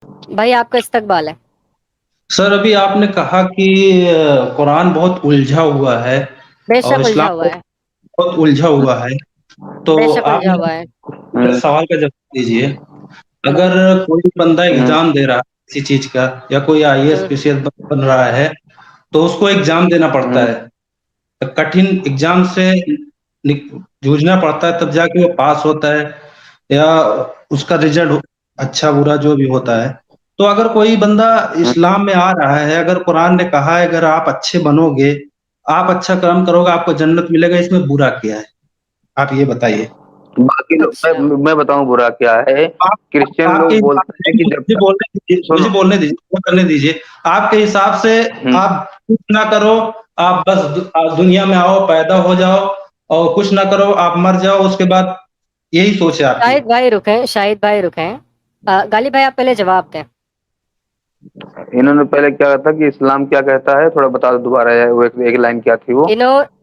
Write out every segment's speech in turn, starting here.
بھائی آپ کا استقبال ہے۔ سر ابھی آپ نے کہا کہ قرآن بہت الجھا ہوا ہے بے اور شک الجھا اسلام ہوا ہے۔ بہت الجھا ہوا ہے، تو بے شک آپ الجھا ہوا ہے۔ میرے سوال کا جواب دیجیے۔ اگر کوئی بندہ ایگزام دے رہا ہے کسی چیز کا، یا کوئی آئی A S P C S بن رہا ہے، تو اس کو ایگزام دینا پڑتا ہے، کٹھن ایگزام سے جوجھنا پڑتا ہے، تب جا کے وہ پاس ہوتا ہے، یا اس کا رزلٹ اچھا برا جو بھی ہوتا ہے۔ تو اگر کوئی بندہ اسلام میں آ رہا ہے، اگر قرآن نے کہا ہے اگر آپ اچھے بنو گے، آپ اچھا کام کرو گے، آپ کو جنت ملے گا، اس میں برا کیا ہے؟ آپ یہ بتائیے۔ باقی لوگ اچھا میں بتاؤں برا کیا ہے؟ آپ کرسچن آپ کے لوگ حساب بولتے ہیں سے کہ جب مجھے تک بولنے دیجیے، سنو مجھے بولنے دیجیے، پورا کرنے دیجیے۔ آپ کے حساب سے ہوں، آپ کچھ نہ کرو، آپ بس دنیا میں آؤ، پیدا ہو جاؤ، اور کچھ نہ کرو، آپ مر جاؤ، اس کے بعد یہی سوچ ہے آپ کی؟ شاہد بھائی رکیں، شاہد بھائی رکیں، غالب بھائی آپ پہلے جواب دیں۔ انہوں نے پہلے کیا کہا تھا کہ اسلام کیا کہتا ہے؟ تھوڑا بتا دو دوبارہ، وہ ایک لائن کیا تھی وہ؟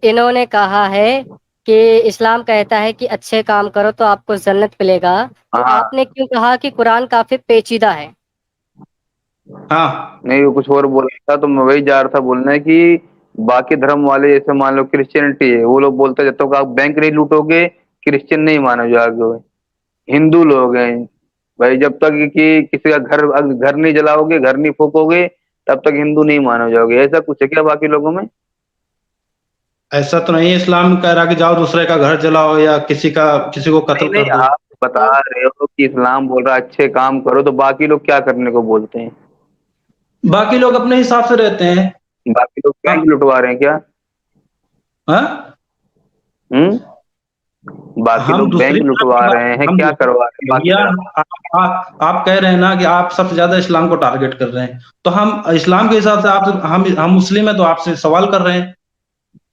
انہوں نے کہا ہے کہ اسلام کہتا ہے کہ اچھے کام کرو تو آپ کو جنت ملے گا، تو ہاں آپ نے کیوں کہا کہ قرآن کافی پیچیدہ ہے؟ ہاں نہیں، وہ کچھ اور بول رہا تھا، تو میں وہی جا رہا تھا بولنے کہ باقی دھرم والے جیسے مان لو کرسچینٹی ہے، وہ لوگ بولتے ہیں جب تک آپ بینک نہیں لوٹو گے کرسچین نہیں مانو جاؤ گے۔ ہندو لوگ ہیں بھائی، جب تک کہ کسی کا گھر نہیں جلاؤ گے، گھر نہیں پھونکو گے، تب تک ہندو نہیں مانو جاؤ گے۔ ایسا کچھ ہے کیا باقی لوگوں میں؟ ایسا تو نہیں، اسلام کہہ رہا کہ جاؤ دوسرے کا گھر جلاؤ، یا کسی کو نہیں قتل نہیں، کر دو۔ آپ بتا رہے ہو کہ اسلام بول رہا ہے اچھے کام کرو، تو باقی لوگ کیا کرنے کو بولتے ہیں؟ باقی لوگ اپنے حساب سے رہتے ہیں۔ باقی لوگ ہاں بینک لٹوا رہے ہیں کیا؟ ہاں؟ ہوں، باقی ہم لوگ دوسری بینک طرف کی لٹوا بات، رہے ہیں، ہم کیا دوسری کروا رہے ہیں باقی بھیا، لوگ؟ آپ کہہ رہے ہیں نا کہ آپ سب سے زیادہ اسلام کو ٹارگٹ کر رہے ہیں، تو ہم اسلام کے حساب سے ہم مسلم ہیں، تو آپ سے سوال کر رہے ہیں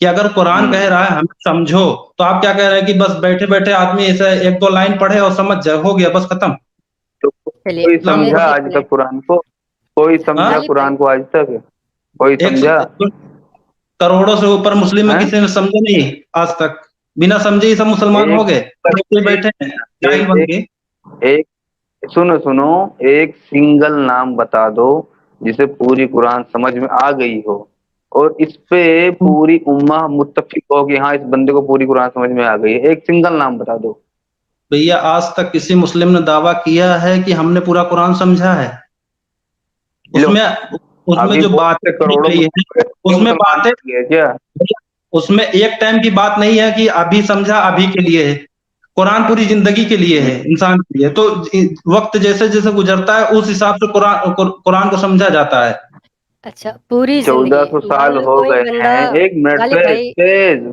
کہ اگر قرآن کہہ رہا ہے ہمیں سمجھو، تو آپ کیا کہہ رہے ہیں کہ بس بیٹھے بیٹھے آدمی ایسا ایک دو لائن پڑھے اور سمجھ جائے، ہو گیا بس ختم؟ تو چلیے کوئی اسلام سمجھا ایک آج منٹ تک قرآن کو؟ کوئی ہاں؟ سمجھا غالب بھائی، قرآن کو آج تک؟ کوئی ایک سمجھا؟ کروڑوں سے اوپر مسلم میں ہیں؟ کسی نے سمجھا نہیں آج تک، بنا سمجھے ہی سب مسلمان ایک ہو گئے، بیٹھے بیٹھے ہیں جاہل بن ایک کے۔ ایک سنو، ایک سنگل نام بتا دو جسے پوری قرآن سمجھ میں آ گئی ہو، اور اس پہ پوری امہ متفق ہو کہ ہاں اس بندے کو پوری قرآن سمجھ میں آ گئی ہے۔ ایک سنگل نام بتا دو۔ بھیا آج تک کسی مسلم نے دعویٰ کیا ہے کہ ہم نے پورا قرآن سمجھا ہے؟ اس لو، میں اس میں ابھی جو بہت باتیں سے کروڑوں لکھی ہیں، اس میں مسلمان باتیں، آ گئے کیا؟ اس میں ایک ٹائم کی بات نہیں ہے کہ ابھی سمجھا ابھی کے لیے ہے، قرآن پوری زندگی کے لیے ہے، انسان کے لیے۔ تو وقت جیسے جیسے گزرتا ہے اس حساب سے قرآن کو سمجھا جاتا ہے۔ اچھا پوری چودہ زندگی سو مان سال لو ہو کوئی گئے بندہ، ہیں، ایک منٹ، غالب بھائی، فیض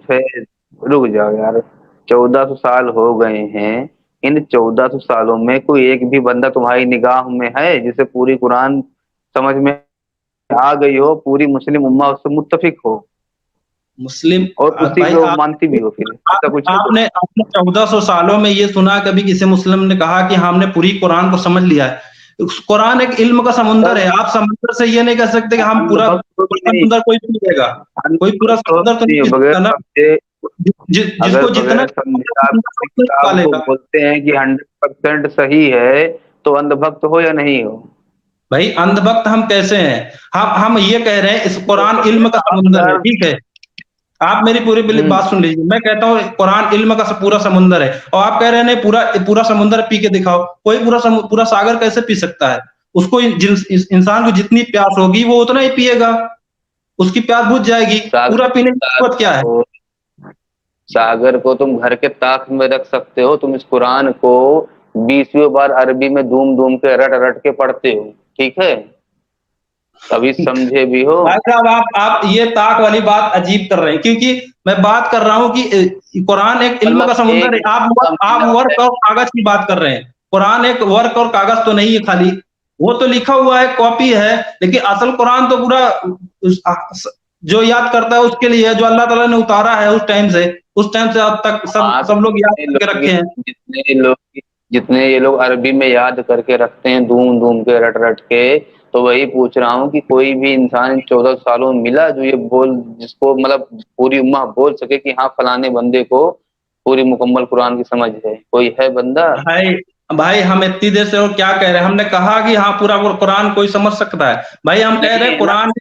رک جاؤ یار۔ 1400 سال ہو گئے ہیں، ان 1400 سالوں میں کوئی ایک بھی بندہ تمہاری نگاہ میں ہے جسے پوری قرآن سمجھ میں آ گئی ہو، پوری مسلم امہ اس سے متفق ہو مسلم اور اسی بھائی، کو مانتی بھی ہو؟ پھر ایسا کچھ ہے آپ کچھ؟ نے 1400 سالوں میں یہ سنا کبھی کسی مسلم نے کہا کہ ہم نے پوری قرآن کو سمجھ لیا ہے؟ قرآن ایک علم کا سمندر تب ہے، آپ سمندر سے یہ نہیں کہہ سکتے کہ ہم اندھ پورا بھکت تو بھی نہیں، سمندر کوئی پی لے گا، اندھ کوئی پورا بھکت تو سمندر تو نہیں، نہیں پی بغیر سکتا نا۔ سمجھے، جس اگر کو جتنا بغیر سمجھے آپ کسی کتاب ڈالے کو گا۔ بولتے ہیں کہ 100% صحیح ہے، تو اندھ بھکت ہو یا نہیں ہو؟ بھائی اندھ بھکت ہم کیسے ہیں؟ ہم یہ کہہ رہے ہیں اس قرآن علم کا آپ سمندر ہے، یار، ٹھیک ہے؟ آپ میری پوری پوری ہوں، بات سن لیجیے، میں کہتا ہوں قرآن علم کا پورا سمندر ہے، اور آپ کہہ رہے ہیں نہیں پورا پورا سمندر پی کے دکھاؤ۔ کوئی پورا ساگر کیسے پی سکتا ہے؟ اس کو انسان کو جتنی پیاس ہوگی وہ اتنا ہی پیے گا، اس کی پیاس بجھ جائے گی، پورا پینے کی ضرورت کیا ہے؟ ساگر ساگر کو تم گھر کے طاق میں رکھ سکتے ہو، تم اس قرآن کو 20ویں بار عربی میں دوم دوم کے رٹ رٹ کے پڑھتے ہو، ٹھیک ہے؟ کبھی سمجھے بھی ہو؟ بھائی صاحب آپ یہ طاق والی بات عجیب کر رہے ہیں، کیونکہ میں بات کر رہا ہوں کہ قرآن ایک علم مطلب کا سمندر ایک ہے۔ کا آپ مطلب ہے، ورق اور کاغذ کی بات کر رہے ہیں، قرآن ایک ورق اور کاغذ تو نہیں ہے خالی، وہ تو لکھا ہوا ہے، کاپی ہے، لیکن اصل قرآن تو پورا جو یاد کرتا ہے اس کے لیے، جو اللہ تعالیٰ نے اتارا ہے اس ٹائم سے اب تک ہاں، سب لوگ یاد جتنے کر کے لوگ رکھے ہیں۔ جتنے لوگ جتنے یہ لوگ عربی میں یاد کر کے رکھتے ہیں دوم دوم کے رٹ رٹ کے، تو وہی پوچھ رہا ہوں کہ کوئی بھی انسان ان 14 سالوں میں ملا جو جس کو مطلب پوری امہ بول سکے کہ ہاں فلانے بندے کو پوری مکمل قرآن کی سمجھ ہے؟ کوئی ہے بندہ؟ بھائی भाई हम इतनी देर से और क्या कह रहे हैं, हमने कहा कि हाँ पूरा कुरान कोई समझ सकता है। भाई हम कह रहे हैं कुरान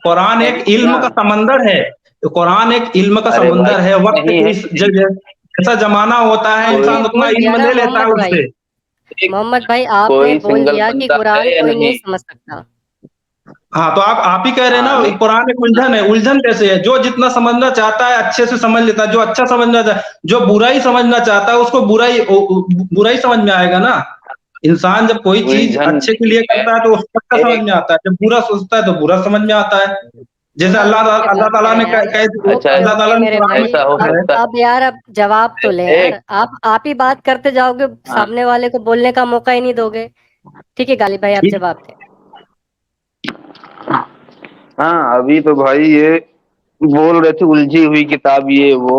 कुरान एक इल्म का समंदर है, कुरान एक इल्म का अरे समंदर भाई है। वक्त नहीं है, जैसा जमाना होता है कोई इंसान उतना बोल दिया इल्म ना ले लेता है मोहम्मद भाई, उससे। मोहम्मद भाई आपने कोई बोल सिंगल दिया कि बंदा कुरान है या कोई नहीं नहीं? समझ सकता। हाँ तो आप ही कह रहे हैं हाँ ना नहीं, कुरान एक उलझन है। उलझन कैसे है? जो जितना समझना चाहता है अच्छे से समझ लेता है, जो अच्छा समझना चाहता है, जो बुरा ही समझना चाहता है उसको बुरा ही समझ में आएगा ना। इंसान जब कोई चीज उलझन अच्छे के नहीं लिए है। करता है तो उसको अच्छा समझ एक में आता है, जब बुरा सोचता है तो बुरा समझ में आता है। जैसे थोड़ा रुक के अल्लाह बात ताला करें ने यार, अच्छा ओके अल्लाह ओके ताला ने मेरे कुरान में भाई, ऐसा हो कहा है। सकता अब यार अब जवाब तो ले है। एक यार, आप ही बात करते जाओगे, हाँ सामने वाले को बोलने का मौका ही नहीं दोगे। ठीक है गालिब भाई, आप ठीक। जवाब दें। हाँ, अभी तो भाई ये बोल रहे थे उलझी हुई किताब ये वो।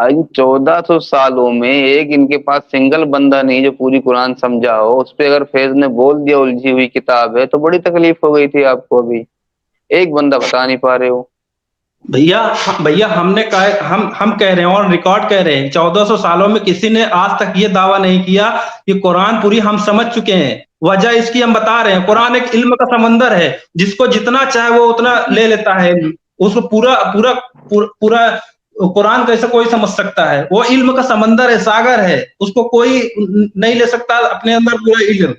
इन 1400 सालों में एक इनके पास सिंगल बंदा नहीं जो पूरी कुरान समझा हो। उस पे अगर फैज ने बोल दिया उलझी हुई किताब है तो बड़ी तकलीफ हो गई थी आपको। अभी एक बंदा बता नहीं पा रहे हो। भैया भैया हमने कहा, हम कह रहे हैं और रिकॉर्ड कह रहे हैं 1400 सालों में किसी ने आज तक ये दावा नहीं किया कि कुरान पूरी हम समझ चुके हैं। वजह इसकी हम बता रहे हैं, कुरान एक इल्म का समंदर है, जिसको जितना चाहे वो उतना ले लेता है। उसको पूरा पूरा पूरा कुरान कैसे कोई समझ सकता है? वो इल्म का समंदर है, सागर है, उसको कोई नहीं ले सकता अपने अंदर पूरा इल्म,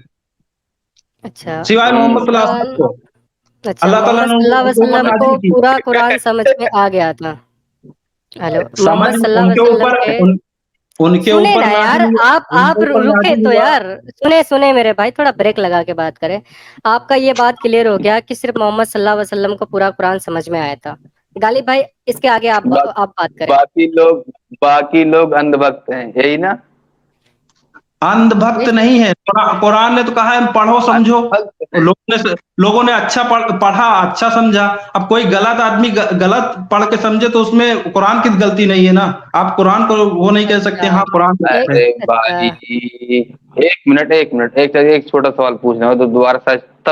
अच्छा सिवाय मोहम्मद सल्लल्लाहु अलैहि कुरान, वसल्लम को। अच्छा अल्लाह ताला मोहम्मद ने सल्लल्लाहु अलैहि उनके ऊपर वसल्लम को नाजिल की। पूरा कुरान समझ में आ गया था। हेलो, समझ मोहम्मद सल्लल्लाहु अलैहि उनके वसल्लम ऊपर के, उनके सुने ऊपर ना यार, नाजिल आप उनके ऊपर रुके नाजिल तो हुआ। यार, सुने सुने मेरे भाई, थोड़ा ब्रेक लगा के बात करें। आपका ये बात क्लियर हो गया कि सिर्फ मोहम्मद सल्लल्लाहु अलैहि वसल्लम को पूरा कुरान समझ में आया था। गालिब भाई इसके आगे बा, आप बात करें। बाकी लोग अंधभक्त हैं, यही ना? अंधभक्त नहीं है। कुरान ने तो कहा है पढ़ो समझो। अंधभक्त हैं। लोगों ने अच्छा पढ़ा, अच्छा समझा। अब कोई गलत आदमी गलत पढ़ के समझे तो उसमें कुरान की गलती नहीं है ना। आप कुरान को वो नहीं कह सकते अच्छा हाँ कुरान गलत है। अरे अच्छा, भाई, एक छोटा सवाल पूछना हो तो दोबारा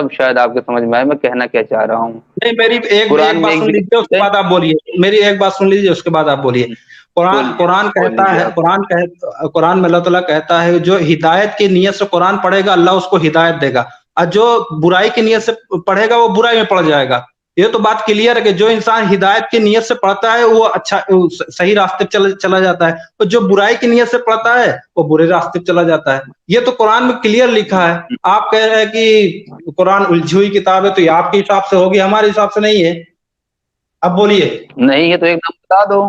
शायद आपके समझ में आए मैं कहना क्या चाह रहा हूँ। नहीं, मेरी एक कुरान एक में बात एक सुन लीजिए उसके जगह बाद आप बोलिए। मेरी एक बात सुन लीजिए उसके बाद आप बोलिए। कुरान बोलिए कुरान बोल कहता लीजिए है, आप। कुरान में अल्लाह ताला कहता है जो हिदायत की नीयत से कुरान पढ़ेगा अल्लाह उसको हिदायत देगा, और जो बुराई की नीयत से पढ़ेगा वो बुराई में पड़ जाएगा। ये तो बात क्लियर है कि जो इंसान हिदायत की नीयत से पढ़ता है वो अच्छा सही रास्ते पे चला जाता है, तो जो बुराई की नीयत से पढ़ता है वो बुरे रास्ते पे चला जाता है। ये तो कुरान में क्लियर लिखा है। आप कह रहे हैं कि कुरान उलझी हुई किताब है, तो ये आपके हिसाब से होगी, हमारे हिसाब से नहीं है। अब बोलिए। नहीं है तो एकदम बता दो,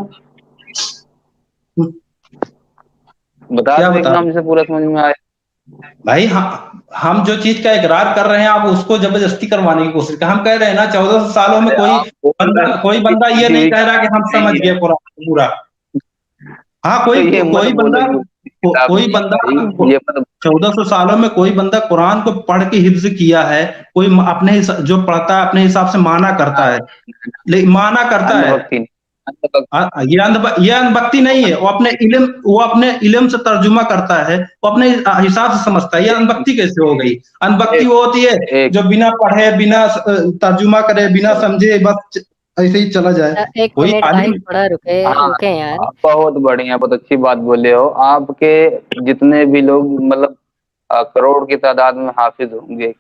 बता क्या दो बता एकदम से पूरा समझ में आए। भाई? हम जो चीज का इकरार कर रहे हैं आप उसको जबरदस्ती करवाने की कोशिश कर। हम कह रहे हैं ना 1400 सालों में अरे आप बोल रहे हो कोई कि बंदा ये उलझी नहीं हुई कह रहा कि हम किताब समझ नहीं गए है, कुरान पूरा। हाँ तो ये मत बोलो कि उलझी हुई किताब कोई नहीं है बंदा भाई, ये मत। 1400 सालों में कोई बंदा कुरान को पढ़ के हिफ्ज किया है। कोई जो पढ़ता है अपने हिसाब से माना करता है, लेकिन माना करता है। अंधभक्ति नहीं, अंधभक्ति ये अनबख्ती नहीं है। वो अपने इल्म से तर्जुमा करता है, वो अपने हिसाब से समझता है। ये अनबख्ती कैसे हो गई? अनबख्ती एक वो होती है एक जो बिना पढ़े, बिना तर्जुमा करे, बिना समझे बस ऐसे ही चला जाए। एक कोई मिनट भाई, आलिम थोड़ा रुके हाँ, रुके यार। बहुत बढ़िया, बहुत अच्छी बात बोले हो। आपके जितने भी लोग मतलब करोड़ की तादाद में हाफिज होंगे,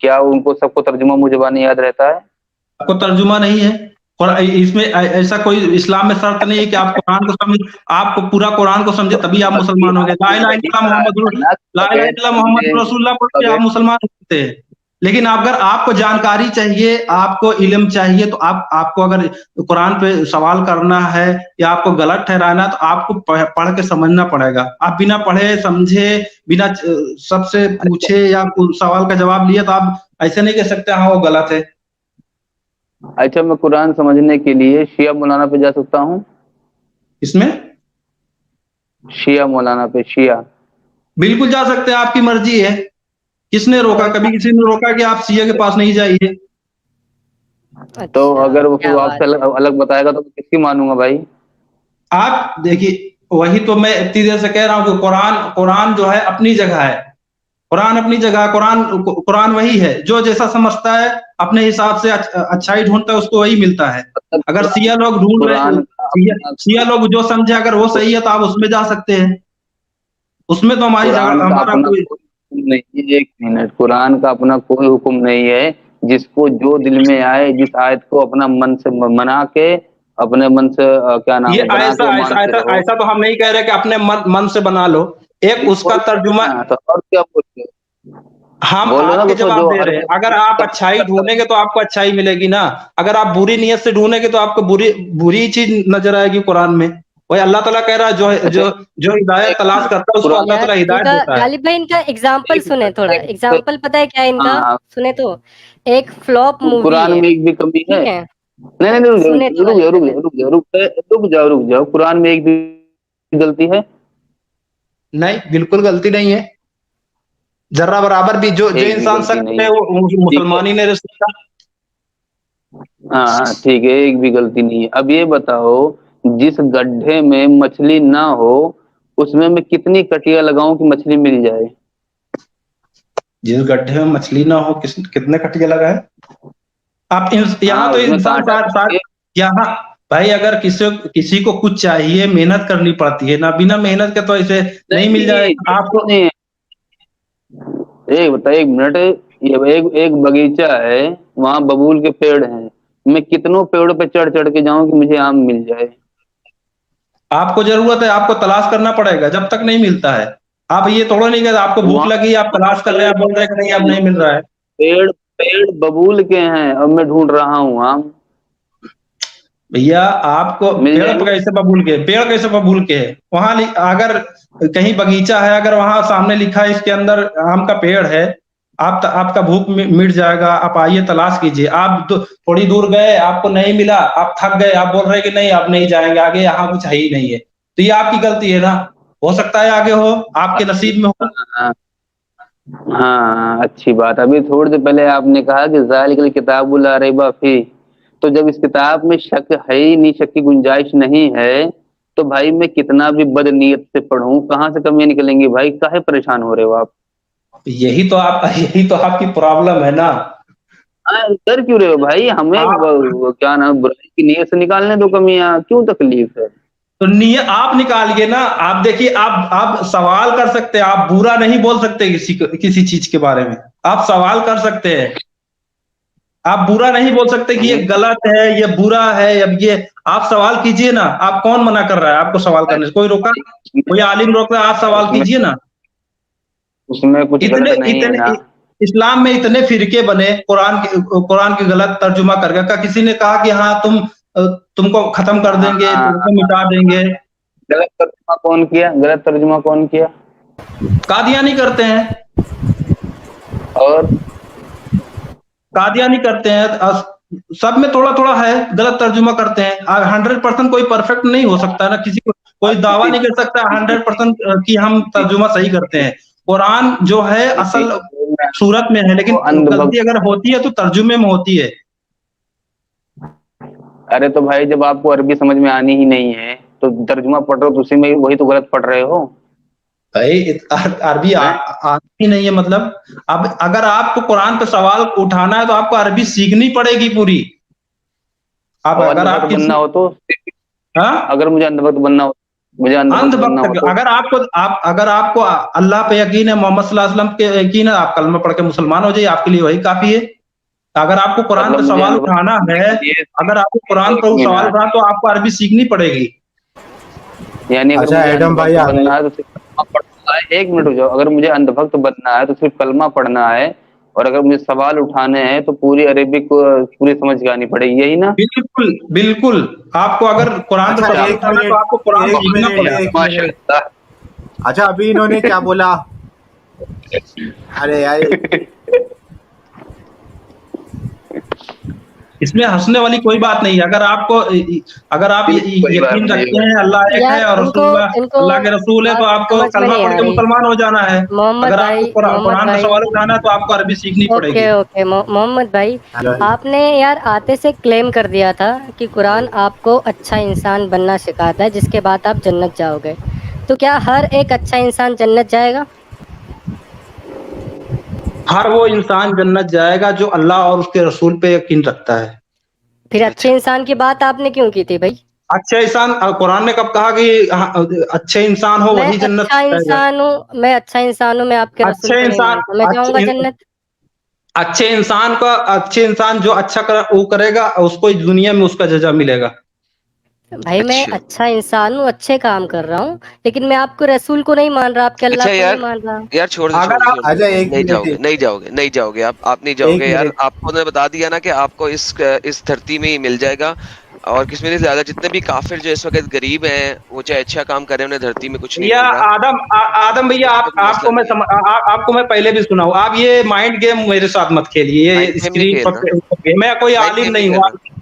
क्या उनको सबको तर्जुमा मुजबानी याद रहता है? को तर्जुमा नहीं है। और इसमें ऐसा कोई इस्लाम में शर्त नहीं है कि आप कुरान को समझ, आपको पूरा कुरान को समझे तो तभी आप अभी मुसलमान हो गए। आपने वही कहा है ना, ला इलाहा इल्लल्लाह मोहम्मद रसूलुल्लाह पढ़ के आप मुसलमान होते हैं। लेकिन अगर आपको जानकारी चाहिए, आपको इल्म चाहिए, तो आपको अगर कुरान पे सवाल करना है या आपको गलत ठहराना है, तो आपको पढ़ के समझना पड़ेगा। आप बिना पढ़े समझे, बिना सबसे पूछे या सवाल का जवाब लिए तो आप ऐसे नहीं कह सकते हाँ वो गलत है। अच्छा, मैं कुरान समझने के लिए शिया मौलाना पे जा सकता हूँ? इसमें शिया मौलाना पे, शिया। बिल्कुल जा सकते हैं, आपकी मर्जी है। किसने रोका? कभी किसी ने रोका कि आप सीए के पास नहीं जाइए? तो अच्छा अगर वो क्या आपसे बात है। अलग बताएगा तो मैं किसकी मानूंगा भाई? आप देखिए, वही तो मैं इतनी देर से कह रहा हूँ कि कुरान कुरान जो है अपनी जगह है। कुरान अपनी जगह, कुरान वही है जो जैसा समझता है अपने हिसाब से अच्छाई ढूंढता है उसको वही मिलता है। मतलब अगर सिया लोग ढूंढ रहे, कुरान का अपना सिया लोग जो समझे अगर वो सही है तो आप उसमें जा सकते हैं। उसमें तो हमारी जगह, कुरान का हमारा अपना कोई कोई नहीं, एक मिनट, कुरान का अपना कोई हुक्म नहीं है। जिसको जो दिल में आए, जिस आयत को अपना मन से मना के, अपने मन से क्या नाम ये है, बना ऐसा के ऐसा मानते ऐसा रहो। ऐसा तो हम नहीं कह रहे कि अपने मन से बना लो, एक उसका तर्जुमा हाँ, तो और क्या बोलते हो? हम बोलो ना आपके उसको, जवाब जो दे हर रहे हैं। अगर आप अच्छाई ढूंढेंगे तो आपको अच्छाई मिलेगी ना, अगर आप बुरी नीयत से ढूंढेंगे तो आपको बुरी बुरी चीज नजर आएगी कुरान में। वही अल्लाह ताला कह रहा है, जो अच्छा, जो जो हिदायत एक तलाश मिनट, करता है उसको कुरान अल्लाह यार ताला हिदायत इनका, देता है। गालिब भाई इनका एग्जाम्पल एक सुने, मिनट, थोड़ा एक मिनट, एग्जाम्पल पता है क्या है इनका? हाँ, सुने तो, एक फ्लॉप मूवी कुरान है, में एक भी कमी है? ठीक है? नहीं नहीं नहीं, सुने तो रुक गालिब जाओ, रुक भाई जाओ, रुक जाओ, रुक जाओ, कुरान में एक भी गलती है? नहीं, बिल्कुल गलती नहीं है, जर्रा बराबर भी। जो जो एक भी इंसान गलती सख्त नहीं है है, वो ठीक है। मुसलमान ही नहीं रह सकता। हाँ हाँ, ठीक है, एक भी गलती नहीं है। अब ये बताओ, जिस गड्ढे में मछली ना हो, उसमें मैं कितनी कटिया लगाऊं कि मछली मिल जाए? जिस गड्ढे में मछली ना हो, कितने कटिया लगा है आप? यहाँ हाँ, तो उसमें इंसान कांटा डाल के। यहाँ भाई, अगर किसी को कुछ चाहिए, मेहनत करनी पड़ती है ना, बिना मेहनत के तो ऐसे नहीं मिल नहीं, जाएगा आपको। नहीं, एक बता, एक मिनट, ये एक एक बगीचा है, वहां बबूल के पेड़ हैं, मैं कितनों पेड़ों पे चढ़ चढ़ के जाऊं कि मुझे आम मिल जाए? आपको जरूरत है, आपको तलाश करना पड़ेगा जब तक नहीं मिलता है। आप ये थोड़ा नहीं कहते आपको भूख वहां लगी, आप तलाश कर रहे हैं, आप बोल रहे हैं कि नहीं अब नहीं मिल रहा है। पेड़ पेड़ बबूल के हैं, अब मैं ढूंढ रहा हूँ आम। भैया आपको मिल पेड़ जाएंगे? कैसे बबूल के, पेड़ कैसे बबूल के है? वहां अगर कहीं बगीचा है, अगर वहां सामने लिखा है इसके अंदर आम का पेड़ है, आपका भूख मिट जाएगा। आप आइए, तलाश कीजिए। आप थोड़ी दूर गए, आपको नहीं मिला, आप थक गए, आप बोल रहे हैं कि नहीं आप नहीं जाएंगे आगे, यहाँ कुछ है ही नहीं है, तो ये आपकी गलती है ना। हो सकता है आगे हो, आपके नसीब में हो। हाँ हाँ, अच्छी बात। अभी थोड़ी देर पहले आपने कहा कि ज़ालिकल किताबु ला रैबा फीह, तो जब इस किताब में शक है ही नहीं, शक की गुंजाइश नहीं है, तो भाई मैं कितना भी बदनीयत से पढ़ूं, कहाँ से कमियां निकलेंगी? भाई काहे परेशान हो रहे हो आप? यही तो आपकी प्रॉब्लम है ना। हाँ, डर क्यों रहे हो भाई? हमें आप क्या नाम, बुराई की नीयत से निकालने दो कमियां, क्यों तकलीफ है? तो नियत आप निकालिए ना। आप देखिए, आप सवाल कर सकते हैं, आप बुरा नहीं बोल सकते किसी चीज के बारे में। आप सवाल कर सकते हैं, आप बुरा नहीं बोल सकते कि ये गलत है, ये बुरा है। अब ये आप सवाल कीजिए ना। आप कौन मना कर रहा है आपको सवाल करने से? कोई रोका? कोई आलिम रोक रहा है? आप सवाल उसमें कीजिए ना। उसमें कुछ इतने गलत नहीं है इतने ना? इस्लाम में इतने फिरके बने, कुरान की गलत तर्जुमा करके। क्या किसी ने कहा कि हाँ तुमको खत्म कर देंगे, हाँ, तुमको मिटा देंगे? गलत तर्जुमा कौन किया? कादियानी करते हैं, और कादियानी करते हैं। सब में थोड़ा थोड़ा है, गलत तर्जुमा करते हैं। 100% कोई परफेक्ट नहीं हो सकता ना, किसी को कोई दावा किसी नहीं कर सकता 100% कि हम तर्जुमा सही करते हैं। कुरान जो है किसी असल सूरत में है, को लेकिन अंधभक्त। गलती अगर होती है तो तर्जुमे में होती है। अरे तो भाई, जब आपको अरबी समझ में आनी ही नहीं है, तो तर्जुमा पढ़ रहे हो, तो उसी में वही तो गलत पढ़ रहे हो। भाई अरबी हैं? आती नहीं है मतलब? अब अगर आपको कुरान पे सवाल उठाना है तो आपको अरबी सीखनी पड़ेगी पूरी। अब और अगर आप अंधभक्त बनना किसी हो तो, हाँ अगर मुझे अंधभक्त बनना हो, अंधभक्त, तो अगर आपको अल्लाह पे यकीन है, मोहम्मद सल्लल्लाहु अलैहि वसल्लम पे यकीन है, आप कलमा पढ़ के मुसलमान हो जाइए, आपके लिए वही काफी है। अगर आपको कुरान मतलब पे मुझे सवाल अंधभक्त उठाना बनने है, के लिए, अगर आपको कुरान एक पर सवाल मिनट, उठाना तो आपको अरबी सीखनी पड़ेगी। यानी अगर अच्छा मुझे एडम भाई अंधभक्त आ गए। बनना है तो सिर्फ कलमा पढ़ना है? एक मिनट रुक जाओ, अगर मुझे अंधभक्त बनना है तो सिर्फ कलमा पढ़ना है, और अगर मुझे सवाल उठाने हैं तो पूरी अरेबिक पूरी समझ के आनी पड़ेगी, यही ना? बिल्कुल बिल्कुल। आपको अगर कुरान पे अच्छा सवाल एक उठाना है तो मिनट, आपको कुरान एक सीखना मिनट, पड़ेगा। एक मिनट। माशाल्लाह। अच्छा अभी इन्होंने क्या बोला? अरे यार, इसमें हंसने वाली कोई बात नहीं है। अगर आप कोई बात यकीन नहीं है रखते भाई। हैं अल्लाह एक है यार और इनको रसूलुल्लाह इनको अल्लाह के रसूल है, तो बात आपको समझ में कलमा नहीं पढ़ आ के रही। मुसलमान हो जाना है। मोहम्मद अगर भाई, आपको मोहम्मद कुरान पे भाई, सवाल उठाना है तो आपको अरबी सीखनी ओके पड़ेगी। ओके, मोहम्मद भाई, हेलो। आपने यार आते से क्लेम कर दिया था कि कुरान आपको अच्छा इंसान बनना सिखाता है, जिसके बाद आप जन्नत जाओगे। तो क्या हर एक अच्छा इंसान जन्नत जाएगा? हर वो इंसान जन्नत जाएगा जो अल्लाह और उसके रसूल पे यकीन रखता है। फिर अच्छे इंसान की बात आपने क्यों की थी भाई? अच्छे इंसान, कुरान ने कब कहा कि अच्छे इंसान हो मैं वही जन्नत अच्छा में जाएगा? इंसान हूँ, मैं अच्छा इंसान हूँ, मैं आपके रसूल अच्छे को नहीं इंसान, मानता, मैं जाऊंगा अच्छे जन्नत। अच्छे इंसान जो अच्छा वो करेगा उसको इस दुनिया में उसका जजा मिलेगा। भाई मैं अच्छा अच्छा इंसान हूँ, अच्छे काम कर रहा हूँ, लेकिन मैं आपको रसूल को नहीं मान रहा, आपके अल्लाह अच्छा को नहीं यार, मान रहा। यार छोड़ दो छोड़ अगर दो आप छोड़ दो, आजा, एक नहीं मिनट, जाओगे नहीं जाओगे नहीं जाओगे, आप नहीं एक जाओगे यार। मिनट। आपको ने बता दिया ना कि आपको इस धरती में ही मिल जाएगा, और किसमें नहीं ज्यादा। जितने भी काफिर जो इस वक्त गरीब हैं, वो चाहे अच्छा काम कर रहे हैं, उन्हें धरती में कुछ नहीं भैया मिल रहा, आदम भैया, उसका कोई मसला नहीं है। आपको मैं पहले भी सुना हूँ, आप ये माइंड गेम मेरे साथ मत खेलिए, माइंड ये गेम नहीं स्क्रीन खेल रहा, पर मैं कोई माइंड आलिम गेम नहीं नहीं कर हूँ। रहा,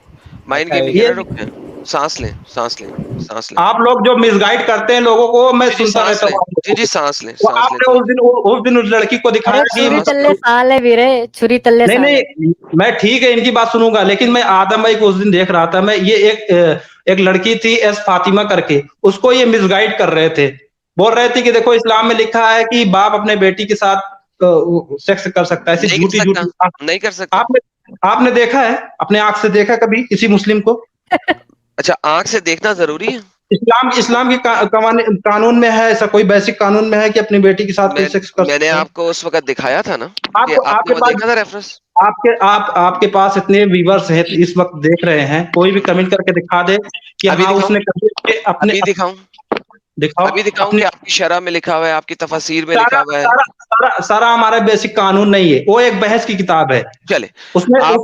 माइंड अच्छा, गेम नहीं एक कर ये रहा। रुक जाए, सांस लें सांस लें सांस लें। आप लोग जो मिसगाइड करते हैं लोगों को, मैं जी जी सुनता सांस रहता लें, हूँ आप जी लोगों जी को। सांस लें आपने थोड़ी उस देर। दिन उस लड़की को अरे दिखाया कि छुरी सांस तल्ले लें। साल है वीरे, छुरी तल्ले नहीं साल है। नहीं, मैं ठीक है इनकी बात सुनूंगा, लेकिन मैं आदम भाई को उस दिन देख रहा था, मैं ये एक लड़की थी एस फातिमा करके, उसको ये मिसगाइड कर रहे थे, बोल रहे थे कि देखो इस्लाम में लिखा है कि बाप अपने बेटी के साथ सेक्स कर सकता है, ऐसी नहीं कर झूठी सकता, झूठी। नहीं कर सकता। आपने आपने देखा है, अपने आंख से देखा कभी किसी मुस्लिम को? अच्छा, आंख से देखना जरूरी है? इस्लाम की कानून में है ऐसा, कोई बेसिक कानून में है कि अपनी बेटी के साथ कोई सेक्स कर मैंने सकता है? आपको उस वक्त दिखाया था ना, कि आपको आपने आपके वो पास देखा था रेफरेंस। आपके पास इतने व्यूवर्स हैं, इस वक्त देख रहे हैं, कोई भी कमेंट करके दिखा दे कि अभी हाँ दिखाऊं, उसने कभी अपने अभी दिखाऊं, दिखाओ अभी दिखाऊं अपने। कि आपकी शरह में लिखा हुआ है, आपकी तफसीर में लिखा सारा हुआ है। सारा सारा हमारा बेसिक कानून नहीं है, वो एक बहस की किताब है। चले, उसमें आप आप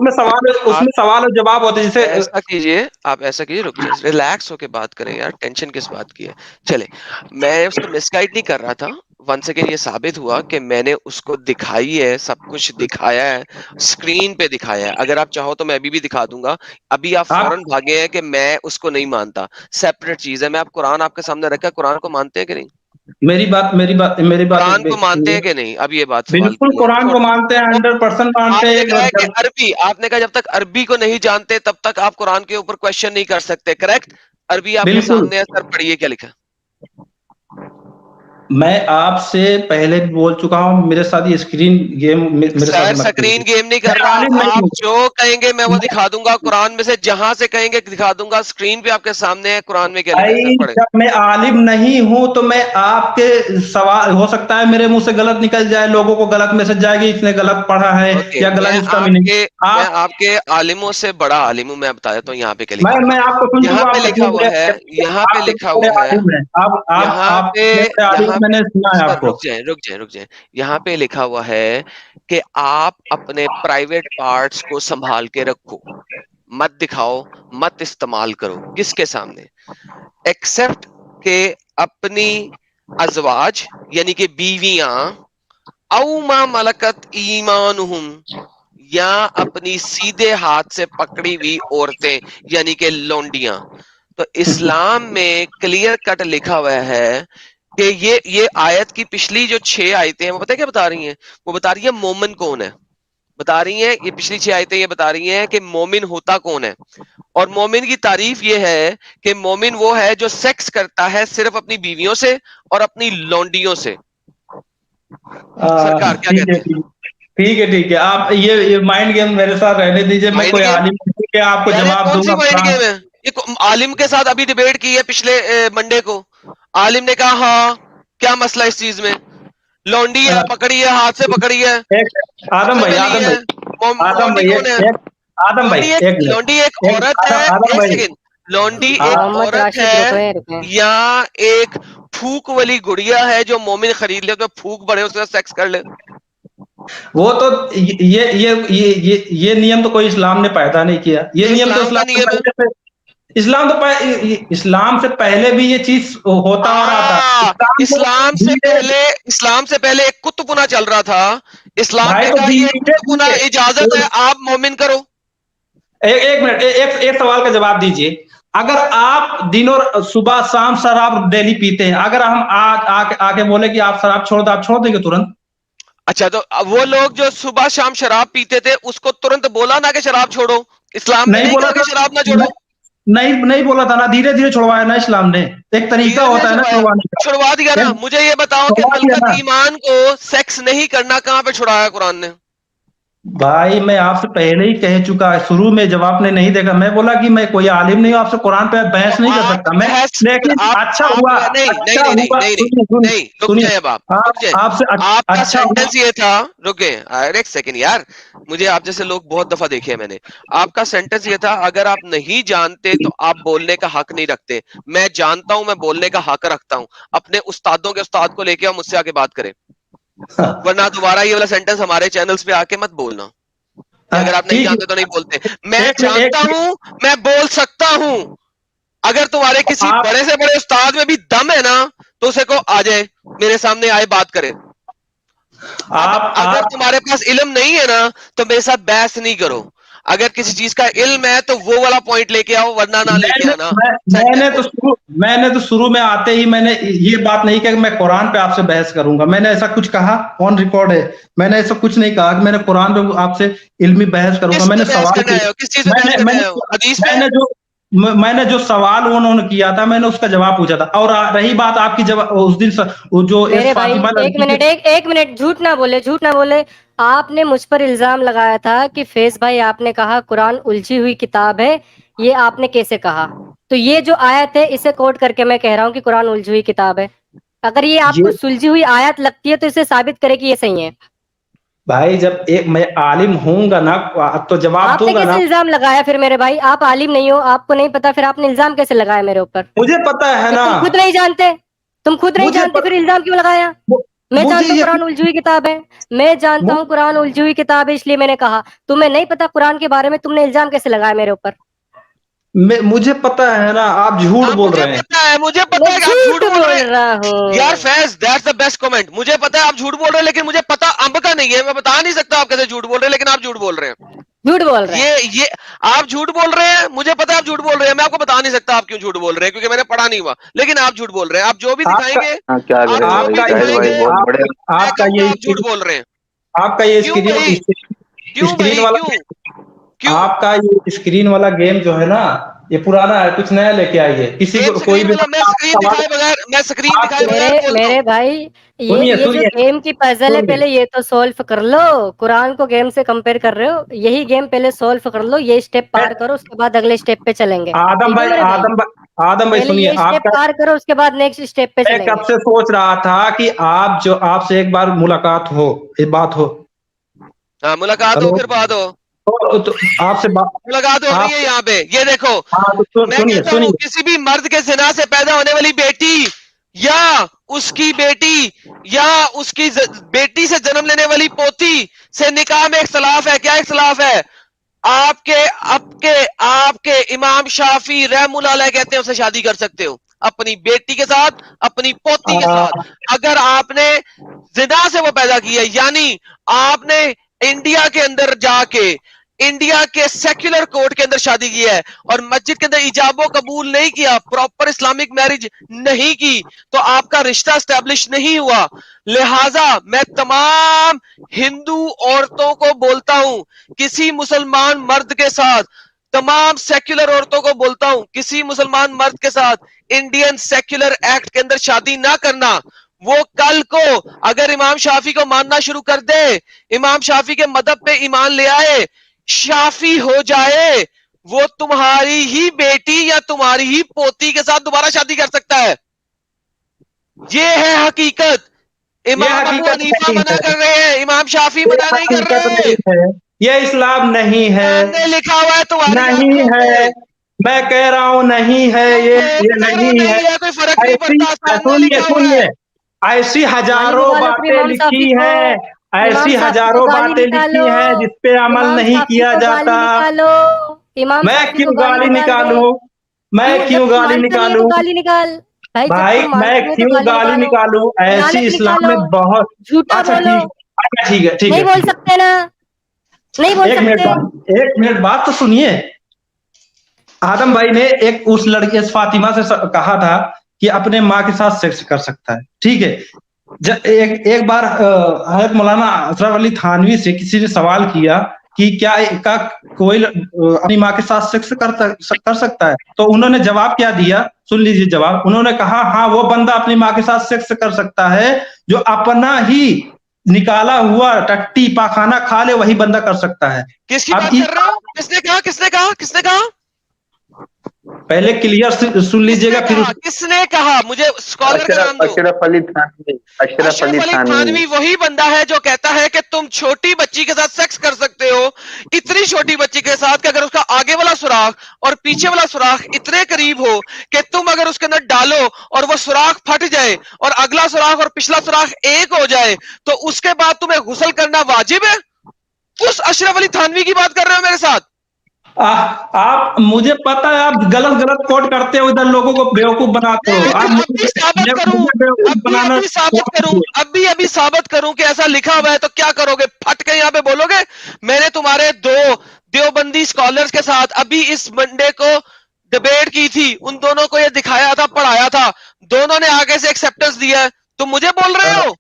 उसमें सवाल और जवाब होते हैं, जैसे ऐसा कीजिए, आप ऐसा कीजिए, रुक जाइए, रिलैक्स होके बात करें यार, टेंशन किस बात की है। चले, मैं उसको मिसगाइड नहीं कर रहा था। वंस अगेन ये साबित हुआ कि मैंने उसको दिखाई है, सब कुछ दिखाया है, स्क्रीन पे दिखाया है। अगर आप चाहो तो मैं अभी भी दिखा दूंगा। अभी आप आप फौरन भागे हैं कि मैं उसको नहीं मानता, सेपरेट चीज है। मैं आप कुरान आपके सामने रखा, कुरान को मानते हैं कि नहीं? मेरी बात कुरान को मानते हैं कि नहीं? अब ये बात सवाल बिल्कुल की है, कुरान को मानते हैं, 100% मानते आपने हैं। कहा है कि अरबी, आपने कहा जब तक अरबी को नहीं जानते तब तक आप कुरान के ऊपर क्वेश्चन नहीं कर सकते, करेक्ट? अरबी आपके बिल्कुल, सामने है सर, पढ़िए क्या लिखा है। मैं आपसे पहले भी बोल चुका हूँ, मेरे साथ ये स्क्रीन गेम मेरे साथ सर मत स्क्रीन खेलिए। गेम नहीं मैं कर रहा, आलिम नहीं आप हूँ। जो कहेंगे मैं वो मैं दिखा दूंगा, कुरान में से जहां से कहेंगे दिखा दूंगा। स्क्रीन पे आपके सामने है, कुरान में क्या लिखा है सर, भाई पढ़े। जब मैं आलिम नहीं हूं तो मैं आपके सवाल, हो सकता है मेरे मुंह से गलत निकल जाए, लोगों को गलत मैसेज जाएगी, इसने गलत पढ़ा है ओके, या गलत इसका मीनिंग। मैं आप आपके आलिमों से बड़ा आलिम हूं। मैं बता देता हूँ यहाँ पे क्या लिखा मैं हुआ मैं आपको है। सुन यहाँ चुका, पे आप लिखा कितने हुआ बड़े है, यहाँ आप पे कितने लिखा बड़े हुआ है, आलिम हैं। यहाँ आप पे कितने बड़े आलिम, यहाँ मैंने सुना है सर आपको। रुक जाए। यहाँ पे लिखा हुआ है कि आप अपने प्राइवेट पार्ट्स को संभाल के रखो, मत दिखाओ, मत इस्तेमाल करो। किसके सामने? एक्सेप्ट के अपनी अजवाज यानी कि बीवियां, औ मा मलकत ईमानुहुम, या अपनी सीधे हाथ से पकड़ी हुई औरतें यानी कि लौंडियां। तो इस्लाम में क्लियर कट लिखा हुआ है कि ये आयत की पिछली जो 6 आयतें हैं वो पता है क्या बता रही हैं? वो बता रही है मोमिन कौन है, बता रही हैं। ये पिछली 6 आयतें ये बता रही हैं कि मोमिन होता कौन है। और मोमिन की तारीफ ये है कि मोमिन वो है जो सेक्स करता है सिर्फ अपनी बीवियों से और अपनी लौंडियों से। सरकार क्या ठीक है, कहते हैं? ठीक है, आप ये माइंड गेम मेरे साथ रहने दीजिए, मैं माइंड कोई गेम? आलिम नहीं कि आपको यार ये जवाब कौन सी दूंगा माइंड कुरान। गेम है? आलिम के साथ अभी डिबेट की है पिछले मंडे को। आलिम ने कहा हाँ, क्या मसला इस चीज में? लौंडी अ, है, पकड़ी है, हाथ से पकड़ी है, एक आदम उससे भाई, मिली है। आदम लौंडी भाई, कौन है? आदम भाई, एक लौंडी एक मिनट, एक औरत है। आदम एक भाई, सेकेंड, लौंडी एक आ- मोहम्मद औरत राशिद है रुपए या एक फूक वाली गुड़िया है जो मोमिन खरीद ले, तो फूक बड़े उसके साथ सेक्स कर ले? वो तो ये नियम तो कोई इस्लाम ने पैदा नहीं किया, ये ये नियम तो इस्लाम का इस्लाम से नियम है। पहले से, इस्लाम से पहले भी ये चीज होता आ रहा था। आ, इस्लाम को धीरे, इस्लाम से पहले एक कुतुबुना चल रहा था। इस्लाम भाई ने तो कहा ये धीरे कुतुबुना इजाजत है, धीरे, आप मोमिन करो। एक मिनट, एक सवाल का जवाब दीजिए। अगर आप दिन और सुबह शाम शराब डेली पीते हैं, अगर हम आके बोले कि आप शराब छोड़ दो, आप छोड़ देंगे तुरंत? अच्छा, तो वो लोग जो सुबह शाम शराब पीते थे उसको तुरंत बोला ना कि शराब छोड़ो? इस्लाम ने नहीं नहीं बोला कहा कि था, शराब ना छोड़ो। नहीं बोला था ना, धीरे धीरे छुड़वाया ना इस्लाम ने, एक तरीका धीरे धीरे होता है ना छुड़वाया, छुड़वाने का। छुड़वा दिया ना। एक मुझे ये बताओ कि छुड़वा दिया मलकत ना। ईमान को सेक्स नहीं करना कहां पे छुड़ाया कुरान ने? بھائی میں آپ سے پہلے ہی کہہ چکا ہے شروع میں، جب آپ نے نہیں دیکھا، میں بولا کہ میں کوئی عالم نہیں ہوں، آپ سے قرآن پہ بحث نہیں کر سکتا میں، لیکن اچھا ہوا، اچھا ہوا، نہیں رک سنیے جائیں اب آپ رک جائیں. آپ سے آپ کا اچھا ہوا. سینٹنس یہ تھا، رکے ایک سیکنڈ یار، مجھے آپ جیسے لوگ بہت دفعہ دیکھے میں نے. آپ کا سینٹنس یہ تھا اگر آپ نہیں جانتے تو آپ بولنے کا حق نہیں رکھتے. میں جانتا ہوں، میں بولنے کا حق رکھتا ہوں. اپنے استادوں کے استاد کو لے کے مجھ سے آگے بات کریں، ورنہ دوبارہ یہ والا سینٹنس ہمارے چینلز پہ آ کے مت بولنا کہ اگر آپ نہیں ٹھیک جانتے تو نہیں بولتے. میں ایک منٹ، جانتا ہوں، میں بول سکتا ہوں. اگر تمہارے کسی آپ بڑے سے بڑے استاد میں بھی دم ہے نا تو اسے کو آ جائے میرے سامنے آئے بات کرے. اب اگر تمہارے پاس علم نہیں ہے نا تو میرے ساتھ بحث نہیں کرو. اگر کسی چیز کا علم ہے تو وہ والا پوائنٹ لے کے آؤ، ورنہ نہ لے کے آنا. میں نے تو شروع میں آتے ہی میں نے یہ بات نہیں کہا کہ میں قرآن پہ آپ سے بحث کروں گا. میں نے ایسا کچھ کہا؟ آن ریکارڈ ہے، میں نے ایسا کچھ نہیں کہا کہ میں نے قرآن پہ آپ سے علمی بحث کروں گا. کس میں پہ نے بحث سوال کرنے آئے ہو؟ کس چیز پہ بحث کرنے آئے ہو؟ حدیث پہ؟ میں نے جو سوال انہوں نے کیا تھا میں نے اس کا جواب پوچھا تھا. اور رہی بات آپ کی، جب اس دن جو میرے بھائی فاطمہ ایک منٹ جھوٹ نہ بولے، جھوٹ نہ بولے. آپ نے مجھ پر الزام لگایا تھا کہ فیض بھائی آپ نے کہا قرآن الجھی ہوئی کتاب ہے. یہ آپ نے کیسے کہا؟ تو یہ جو آیت ہے اسے کوٹ کر کے میں کہہ رہا ہوں کہ قرآن الجھی ہوئی کتاب ہے. اگر یہ آپ کو سلجھی ہوئی آیت لگتی ہے تو اسے ثابت کرے کہ یہ صحیح ہے. بھائی جب ایک میں عالم ہوں گا نا تو جواب آپ دوں نے گا نا. کیسے الزام لگایا پھر میرے بھائی؟ آپ عالم نہیں ہو، آپ کو نہیں پتا، پھر آپ نے الزام کیسے لگایا میرے اوپر؟ مجھے پتا ہے نا، تم خود نہیں جانتے، تم خود نہیں جانتے پھر الزام کیوں لگایا؟ میں مجھے جانتا ہوں یہ قرآن الجھی ہوئی کتاب ہے، میں جانتا ہوں قرآن الجھی ہوئی کتاب ہے، اس لیے میں نے کہا. تمہیں نہیں پتا قرآن کے بارے میں، تم نے الزام کیسے لگایا میرے اوپر؟ مجھے پتا ہے نا آپ جھوٹ بول رہے ہیں. مجھے میں پتا ہے کہ آپ جھوٹ جھوٹ بول رہے بول ہیں رہا یار. ہوں. فیض دیٹس دا بیسٹ کمنٹ. مجھے پتا ہے آپ جھوٹ بول رہے ہیں لیکن مجھے پتا امب کا نہیں ہے. میں بتا نہیں سکتا آپ کیسے جھوٹ بول رہے ہیں، لیکن آپ جھوٹ بول رہے ہیں. جھوٹ بول رہے ہیں. یہ آپ جھوٹ بول رہے ہیں، مجھے پتا ہے آپ جھوٹ بول رہے ہیں. میں آپ کو بتا نہیں سکتا آپ کیوں جھوٹ بول رہے ہیں کیونکہ میں نے پڑھا نہیں ہوا، لیکن آپ جھوٹ بول رہے ہیں. آپ جو بھی آپ دکھائیں کا گے، کیا آپ کرے جو بھائی بھی شاہد دکھائیں بھائی، گے بہت بڑے. میں کہوں گا آپ جھوٹ بول رہے ہیں. آپ کا یہ کیوں بھائی؟ کیوں اسکرین بھائی؟ والا کیوں کیوں آپ کا یہ اسکرین والا گیم جو ہے نا یہ پرانا ہے، کچھ نیا لے کے آئیے. کسی گیم کو کوئی سکرین بھی والا میں سکرین سوال دکھائے بغیر بولتا ہوں. میرے بھائی سنیے یہ جو سنیے گیم کی پزل ہے پہلے یہ تو سولو کر لو. قرآن کو گیم سے کمپیئر کر رہے ہو، یہی گیم پہلے سولو کر لو، یہ اسٹیپ پار کرو، اس کے بعد اگلے اسٹیپ پہ چلیں گے. ٹھیک ہے میرے بھائی؟ آدم بھائی پہلے سنیے. یہ اسٹیپ پار کرو، اس کے بعد نیکسٹ اسٹیپ پہ میں چلیں گے. کب سے سوچ رہا تھا کہ آپ سے ایک بار ملاقات ہو، ایک بات ہو. ہاں ملاقات ہو ہلو، پھر بات ہو. تو آپ سے ملاقات ہو رہی ہے یہاں پہ. یہ دیکھو، ہاں تو میں سنیے کہتا ہوں سنیے کسی بھی مرد کے زنا سے پیدا ہونے والی بیٹی یا اس کی بیٹی یا اس کی بیٹی سے جنم لینے والی پوتی سے نکاح میں اختلاف ہے. کیا اختلاف ہے؟ آپ کے امام شافعی رحم اللہ علیہ کہتے ہیں اسے شادی کر سکتے ہو اپنی بیٹی کے ساتھ، اپنی پوتی کے ساتھ. اگر آپ نے زنا سے وہ پیدا کی ہے، یعنی آپ نے انڈیا کے اندر جا کے انڈیا کے سیکولر کورٹ کے اندر شادی کی ہے اور مسجد کے اندر ایجاب و قبول نہیں کیا، پراپر اسلامک میرج نہیں کی، تو آپ کا رشتہ اسٹیبلش نہیں ہوا. لہٰذا میں تمام ہندو عورتوں کو بولتا ہوں کسی مسلمان مرد کے ساتھ، تمام سیکولر عورتوں کو بولتا ہوں کسی مسلمان مرد کے ساتھ انڈین سیکولر ایکٹ کے اندر شادی نہ کرنا. وہ کل کو اگر امام شافی کو ماننا شروع کر دے، امام شافی کے مذہب پہ ایمان لے آئے، شافی ہو جائے، وہ تمہاری ہی بیٹی یا تمہاری ہی پوتی کے ساتھ دوبارہ شادی کر سکتا ہے. یہ ہے حقیقت. یہ امام ابو حقیقت حنیفہ نہیں منع ہے، کر رہے ہیں، امام شافی یہ منع نہیں کر حقیقت رہے. نہیں ہے، یہ اسلام نہیں ہے، سامنے لکھا ہوا ہے تمہاری نہیں آنکھوں ہے. پہ. میں کہہ رہا ہوں نہیں ہے، کیوں یہ میں کہہ رہا ہوں نہیں ہے. نہیں ہے، کوئی فرق نہیں ایسی پڑتا، سامنے سنیے لکھا ہوا ہے. سنیے ایسی گالی ہزاروں نکالو پھر باتیں امام لکھی صافی کو، ہیں، امام ایسی صافی کو ہزاروں گالی باتیں نکالو، لکھی ہیں جس پہ عمل امام نہیں صافی کیا کو جاتا. گالی نکالو، امام میں صافی کو کیوں گالی گالی نکال دے. نکالوں؟ میں کیوں؟ جب کیوں تم گالی مانتا نہیں ہے تو نکالوں؟ گالی نکال. بھائی جب بھائی تم میں مانتے نہیں تو کیوں گالی نکالو، نکالوں؟ ایسی لعنت اسلام نکالو، میں بہت. جھوٹا اچھا بولو. ٹھیک ہے، اچھا ٹھیک ہے ٹھیک نہیں ہے بول ٹھیک ہے. سکتے نا، نہیں بول سکتے. ایک منٹ بات تو سنیے. آدم بھائی نے ایک اس لڑکی فاطمہ سے کہا تھا کہ اپنے ماں کے ساتھ سیکس کر سکتا ہے. ٹھیک ہے. ایک بار حضرت مولانا اشرف علی تھانوی سے کسی نے سوال کیا کہ کیا کوئی اپنی ماں کے ساتھ سیکس کر سکتا ہے؟ تو انہوں نے جواب کیا دیا، سن لیجیے جواب. انہوں نے کہا ہاں وہ بندہ اپنی ماں کے ساتھ سیکس کر سکتا ہے جو اپنا ہی निकाला हुआ टट्टी पाखाना खा ले वही बंदा कर सकता है। किसकी अब बात इस कर रहे हो? किसने कहा? पहले क्लियर सुन लीजिएगा फिर किसने कहा? मुझे स्कॉलर का नाम दो। अशरफ अली थानवी, अशरफ अली थानवी। वही बंदा है जो कहता है कि तुम छोटी बच्ची के साथ सेक्स कर सकते हो, इतनी छोटी बच्ची के साथ कि अगर उसका आगे वाला सुराख और पीछे वाला सुराख इतने करीब हो कि तुम अगर उसके अंदर डालो और वो सुराख फट जाए और अगला सुराख और पिछला सुराख एक हो जाए तो उसके बाद तुम्हें गुस्ल करना वाजिब है। उस अशरफ अली थानवी की बात कर रहे हो मेरे साथ? आप मुझे पता है आप गलत कोट करते हो, इधर लोगों को बेवकूफ बनाते हो। आप अभी साबित करूं कि ऐसा लिखा हुआ है तो क्या करोगे? फट के यहाँ पे बोलोगे? मैंने तुम्हारे 2 देवबंदी स्कॉलर्स के साथ अभी इस मंडे को डिबेट की थी, उन दोनों को ये दिखाया था, पढ़ाया था, दोनों ने आगे से एक्सेप्टेंस दिया है, तुम मुझे बोल रहे हो?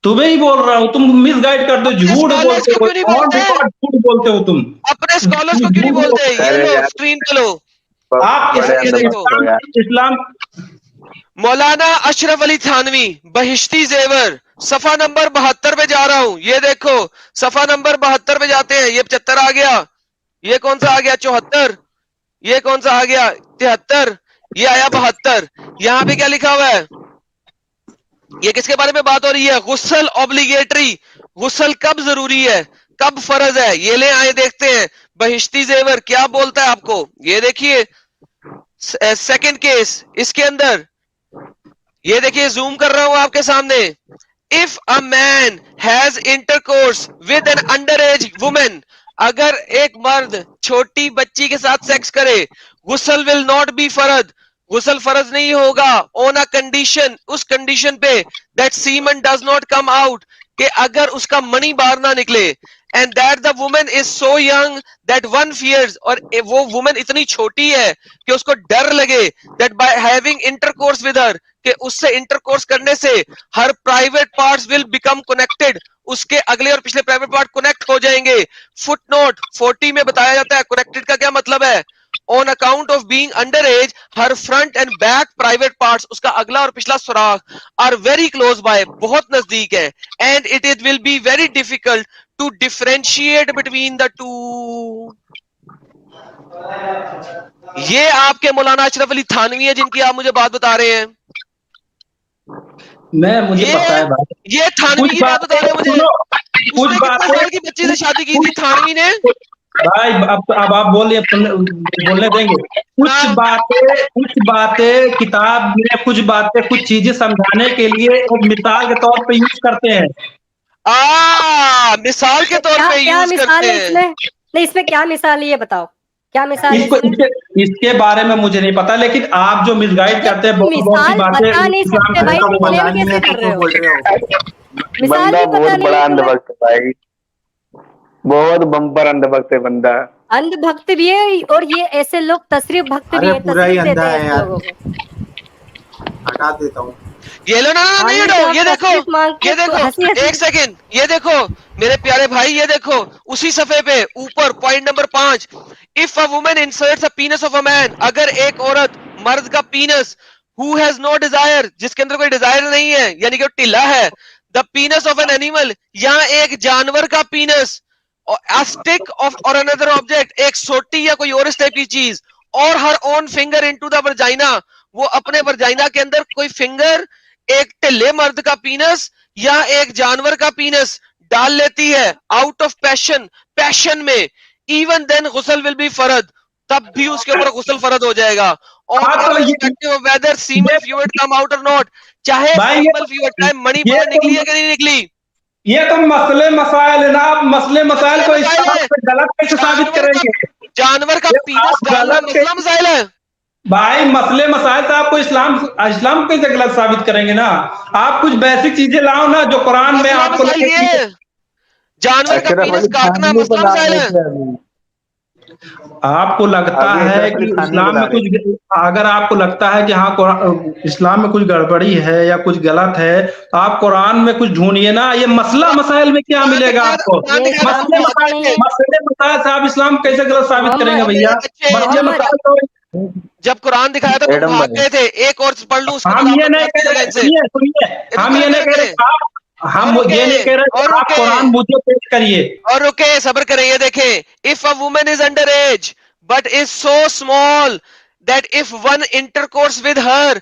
तुम्हें ही बोल रहा हूँ, तुम मिस गाइड करते हो, झूठ बोलते हो तुम अपने स्कॉलर्स को क्यों नहीं बोलते? ये लो स्क्रीन पे लो, आप इस्लाम। मौलाना अशरफ अली थानवी, बहिश्ती जेवर, सफा नंबर 72 पे जा रहा हूं। ये देखो सफा नंबर 72 पे जाते हैं। ये 75 आ गया, ये कौन सा आ गया? 74, ये कौन सा आ गया? 73, ये आया 72। यहाँ पे क्या लिखा हुआ है? ये किसके बारे में बात हो रही है? गुस्ल ऑब्लिगेटरी, गुस्ल कब जरूरी है, कब फर्ज है? ये ले आए देखते हैं बहिश्ती जेवर क्या बोलता है आपको। ये देखिए सेकंड केस, इसके अंदर ये देखिए, जूम कर रहा हूं आपके सामने। If a man has intercourse with an under age women, अगर एक मर्द छोटी बच्ची के साथ सेक्स करे, गुस्ल विल नॉट बी फर्ज, गुस्ल फर्ज नहीं होगा। ऑन अ कंडीशन, उस कंडीशन पे that semen does not come out, कि अगर उसका मणि बाहर ना निकले, and that the woman is so young that one fears, और वो वुमन इतनी छोटी है कि उसको डर लगे, that by having intercourse with her, कि उससे इंटरकोर्स करने से her private parts will become connected, उसके अगले और पिछले प्राइवेट पार्ट कनेक्ट हो जाएंगे। फुटनोट 40 में बताया जाता है कनेक्टेड का क्या मतलब है। On account of being under as, her front end back private parts, उसका अगला और पिछला सुराख, आर वेरी क्लोज बाय, बहुत नजदीक है, and it will be very difficult to differentiate between the two. ये आपके मौलाना अशरफ अली थानवी है जिनकी आप मुझे बात बता रहे हैं। मुझे पता है भाई, ये थानवी की बात बता रहे हैं मुझे। उसने कितने साल की बच्ची से शादी की थी थानवी ने? भाई अब आप बोलने देंगे। कुछ बातें किताब में, कुछ बातें, कुछ चीजें समझाने के लिए एक मिसाल के तौर पे यूज करते हैं। मिसाल के तौर पे यूज करते हैं। नहीं, इसमें क्या मिसाल है ये बताओ, क्या मिसाल है? इसके बारे में मुझे नहीं पता, लेकिन आप जो मिसगाइड करते हैं बहुत सी बातें बंदा बहुत बड़ा अंधभक्त है भाई, बहुत बम्पर अंधभक्त है बंदा। अंधभक्त भी है, और ये ऐसे लोग तशरीफ भक्त भी है, पूरा ही अंधा है यार। हटा देता हूँ ये लो ना, नहीं हटाओ। ये देखो, ये देखो, एक सेकंड, ये देखो मेरे प्यारे भाई, ये देखो उसी सफे पे ऊपर point number 5, if a woman inserts a penis of a man, अगर एक औरत मर्द का penis, who has no desire, जिसके अंदर कोई डिजायर नहीं है, यानी कि वो ढिला है, द पीनस ऑफ एन एनिमल, या एक जानवर का पीनस, a stick of or another object, एक सोटी या कोई और इस टाइप की चीज, और her own finger into the vagina, वो अपने वर्जाइना के अंदर कोई फिंगर, एक ढिले मर्द का पीनस या एक जानवर का पीनस डाल लेती है आउट ऑफ पैशन में, इवन देन गुस्ल विल बी फर्ज, तब भी उसके ऊपर गुस्ल फर्ज हो जाएगा। और whether semen fluid come out और नॉट, चाहे सीमन फ्लूइड, चाहे मणि बाहर निकली है कि नहीं निकली। ये तो मसले मसाइल है ना, आप मसले मसाइल को गलत कैसे साबित करेंगे? जानवर का पीनस डालना मसला मसाइल है भाई, मसले मसाइल तो आपको इस्लाम कैसे गलत साबित करेंगे ना? आप कुछ बेसिक चीजें लाओ ना जो कुरान में आपको। जानवर का पीनस काटना मसला मसाइल है। आपको लगता है कि इस्लाम में कुछ, अगर आपको लगता है कि हाँ इस्लाम में कुछ गड़बड़ी है या कुछ गलत है, तो आप कुरान में कुछ ढूंढिए ना। ये मसला मसाइल में क्या मिलेगा आपको? मसले मसाइल से आप इस्लाम कैसे गलत साबित करेंगे भैया? मसले मसाइल तो जब कुरान दिखाया था तो भाग गए थे। एक और पढ़ लूं, हम ये नहीं कह रहे, ہم اور یہ نہیں کہہ رہے اور کہ آپ قرآن مجھے پیش کریے. اور رکے صبر کریں. یہ دیکھیں, if a woman is under age but is so small that if one intercourse with her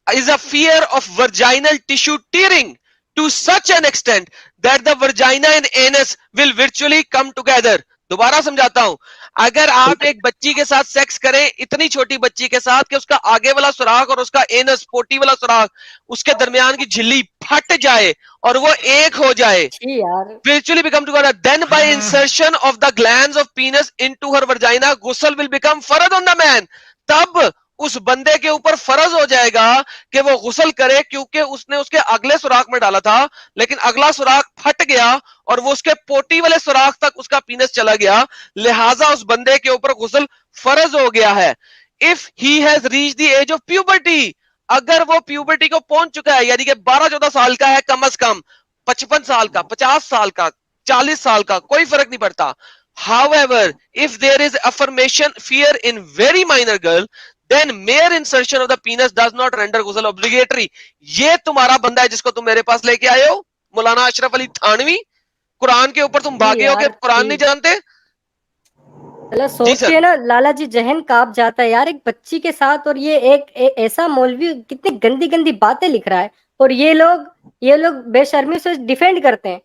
is a fear of vaginal tissue tearing to such an extent that the vagina and anus will virtually come together. دوبارہ سمجھاتا ہوں, اگر آپ ایک بچی کے ساتھ sex کریں, اتنی چھوٹی بچی کے ساتھ کہ اس کا آگے والا سوراخ اور اس کا اینس پوٹی والا سوراخ, اس کے درمیان کی جھلی پھٹ جائے اور وہ ایک ہو جائے, جی یار virtually become together, then by insertion of the glands of penis into her vagina ghusl will become فرض on the man. تب اس بندے کے اوپر فرض ہو جائے گا کہ وہ غسل کرے, کیونکہ اس نے اس کے اگلے سوراخ میں ڈالا تھا لیکن اگلا سوراخ پھٹ گیا اور وہ اس کے پوٹی والے سوراخ تک اس کا پینس چلا گیا, لہٰذا اس بندے کے اوپر غسل فرض ہو گیا ہے. if he has reached the age of puberty, اگر وہ پیوبرٹی کو پہنچ چکا ہے, یعنی کہ 12-14 سال کا ہے کم از کم, 55 سال کا, 50 سال کا, 40 سال کا, کوئی فرق نہیں پڑتا. however if there is affirmation fear in very minor girl then mere insertion of the penis does not render ghusl obligatory. یہ تمہارا بندہ ہے جس کو تم میرے پاس لے کے آئے ہو, مولانا اشرف علی تھانوی. قرآن کے اوپر تم جی بھاگے ہو کہ یار قرآن نہیں جی جانتے. اللہ جی سوچ سر, کے نا لالا جی ذہن کاپ جاتا ہے یار, ایک بچی کے ساتھ, اور یہ ایک ایسا مولوی کتنی گندی گندی باتیں لکھ رہا ہے, اور یہ لوگ بے شرمی سے ڈیفینڈ کرتے ہیں.